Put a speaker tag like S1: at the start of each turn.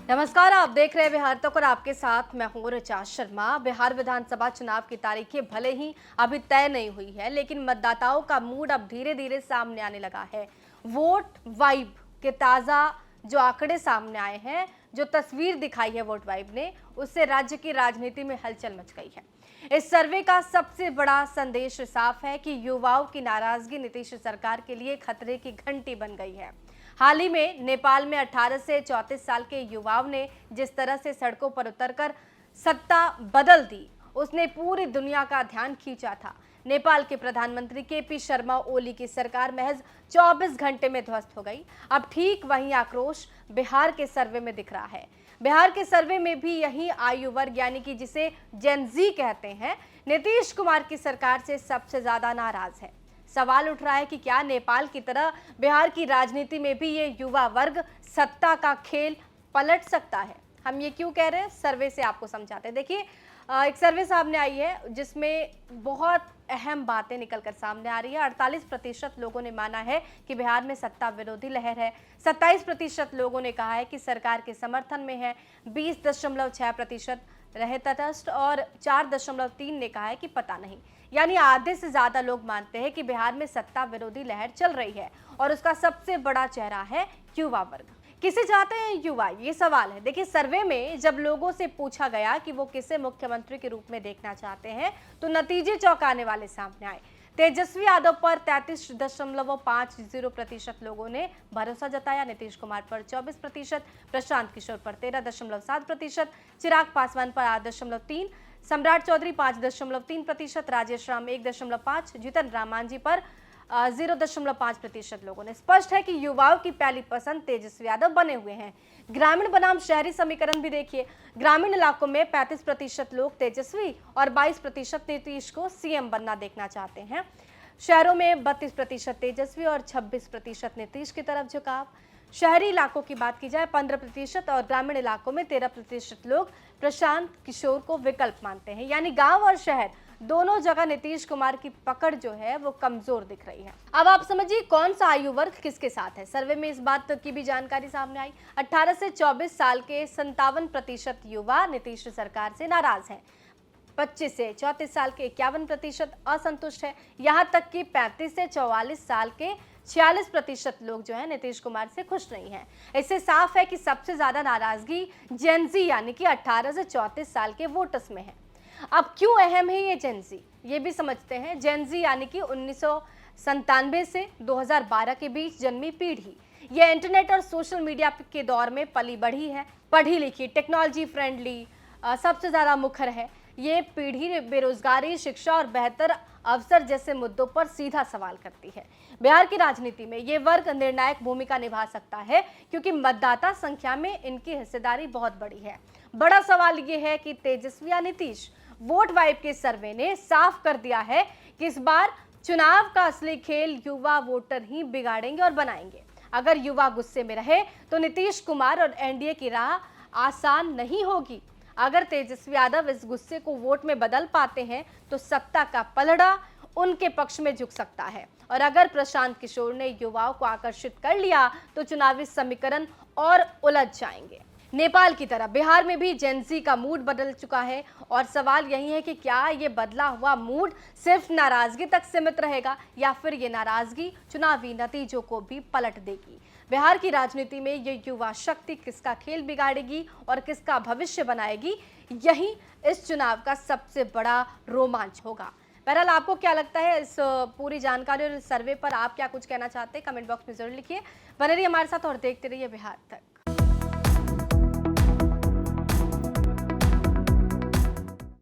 S1: नमस्कार, आप देख रहे हैं बिहार तक और आपके साथ मैं हूं ऋचा शर्मा। बिहार विधानसभा चुनाव की तारीखें भले ही अभी तय नहीं हुई है, लेकिन मतदाताओं का मूड अब धीरे धीरे सामने आने लगा है। वोट वाइब के ताजा जो आंकड़े सामने आए हैं, जो तस्वीर दिखाई है वोट वाइब ने, उससे राज्य की राजनीति में हलचल मच गई है। इस सर्वे का सबसे बड़ा संदेश साफ है कि युवाओं की नाराजगी नीतीश सरकार के लिए खतरे की घंटी बन गई है। हाल ही में नेपाल में 18 से 34 साल के युवाओं ने जिस तरह से सड़कों पर उतरकर सत्ता बदल दी, उसने पूरी दुनिया का ध्यान खींचा था। नेपाल के प्रधानमंत्री केपी शर्मा ओली की सरकार महज 24 घंटे में ध्वस्त हो गई। अब ठीक वही आक्रोश बिहार के सर्वे में दिख रहा है। बिहार के सर्वे में भी यही आयु वर्ग यानी कि जिसे जेन जी कहते हैं, नीतीश कुमार की सरकार से सबसे ज्यादा नाराज है। सवाल उठ रहा है कि क्या नेपाल की तरह बिहार की राजनीति में भी ये युवा वर्ग सत्ता का खेल पलट सकता है? हम ये क्यों कह रहे हैं, सर्वे से आपको समझाते हैं। देखिए, एक सर्वे सामने आई है जिसमें बहुत अहम बातें निकलकर सामने आ रही है। 48% लोगों ने माना है कि बिहार में सत्ता विरोधी लहर है। 27% लोगों ने कहा है कि सरकार के समर्थन में है। 20.6% रहे तटस्थ और 4.3 ने कहा है कि पता नहीं। यानी आधे से ज्यादा लोग मानते हैं कि बिहार में सत्ता विरोधी लहर चल रही है और उसका सबसे बड़ा चेहरा है युवा वर्ग। किसे चाहते हैं युवा, ये सवाल है। देखिए, सर्वे में जब लोगों से पूछा गया कि वो किसे मुख्यमंत्री के रूप में देखना चाहते हैं, तो नतीजे चौंकाने वाले सामने आए। तेजस्वी यादव पर 33.50% लोगों ने भरोसा जताया, नीतीश कुमार पर 24%, प्रशांत किशोर पर 13.7%, चिराग पासवान पर 8.3%, सम्राट चौधरी 5.3%, राजेश राम 1.5%, जीतन राम मांझी पर 0.5% लोगों ने। स्पष्ट है कि युवाओं की पहली पसंद तेजस्वी यादव बने हुए हैं। ग्रामीण बनाम शहरी समीकरण भी देखिए। ग्रामीण इलाकों में 35% लोग तेजस्वी और 22% नीतीश को सीएम बनना देखना चाहते हैं। शहरों में 32% तेजस्वी और 26% नीतीश की तरफ झुकाव। शहरी इलाकों की बात की जाए 15% और ग्रामीण इलाकों में 13% लोग प्रशांत किशोर को विकल्प मानते हैं। यानी गांव और शहर दोनों जगह नीतीश कुमार की पकड़ जो है वो कमजोर दिख रही है। अब आप समझिए कौन सा आयु वर्ग किसके साथ है। सर्वे में इस बात की भी जानकारी सामने आई। 18 से 24 साल के 57% युवा नीतीश सरकार से नाराज हैं। 25 से 34 साल के 51% असंतुष्ट है। यहाँ तक कि 35 से 44 साल के 46% लोग जो है नीतीश कुमार से खुश नहीं हैं। इससे साफ है कि सबसे ज्यादा नाराजगी जेन जी यानी कि 18 से 34 साल के वोटर्स में है। अब क्यों अहम है ये जेन जी, ये भी समझते हैं। जेन जी यानी कि 1997 से 2012 के बीच जन्मी पीढ़ी। ये इंटरनेट और सोशल मीडिया के दौर में पली बढ़ी है, पढ़ी लिखी, टेक्नोलॉजी फ्रेंडली सबसे ज्यादा मुखर है। ये पीढ़ी बेरोजगारी, शिक्षा और बेहतर अवसर जैसे मुद्दों पर सीधा सवाल करती है। बिहार की राजनीति में ये वर्ग निर्णायक भूमिका निभा सकता है क्योंकि मतदाता संख्या में इनकी हिस्सेदारी बहुत बड़ी है। बड़ा सवाल ये है कि तेजस्वी या नीतीश। वोट वाइब के सर्वे ने साफ कर दिया है कि इस बार चुनाव का असली खेल युवा वोटर ही बिगाड़ेंगे और बनाएंगे। अगर युवा गुस्से में रहे तो नीतीश कुमार और एनडीए की राह आसान नहीं होगी। अगर तेजस्वी यादव इस गुस्से को वोट में बदल पाते हैं तो सत्ता का पलड़ा उनके पक्ष में झुक सकता है। और अगर प्रशांत किशोर ने युवाओं को आकर्षित कर लिया तो चुनावी समीकरण और उलझ जाएंगे। नेपाल की तरह बिहार में भी जेन जी का मूड बदल चुका है और सवाल यही है कि क्या ये बदला हुआ मूड सिर्फ नाराजगी तक सीमित रहेगा या फिर ये नाराजगी चुनावी नतीजों को भी पलट देगी। बिहार की राजनीति में ये युवा शक्ति किसका खेल बिगाड़ेगी और किसका भविष्य बनाएगी, यही इस चुनाव का सबसे बड़ा रोमांच होगा। बहरहाल, आपको क्या लगता है इस पूरी जानकारी और इस सर्वे पर? आप क्या कुछ कहना चाहते हैं, कमेंट बॉक्स में जरूर लिखिए। बने रहिए हमारे साथ और देखते रहिए बिहार तक।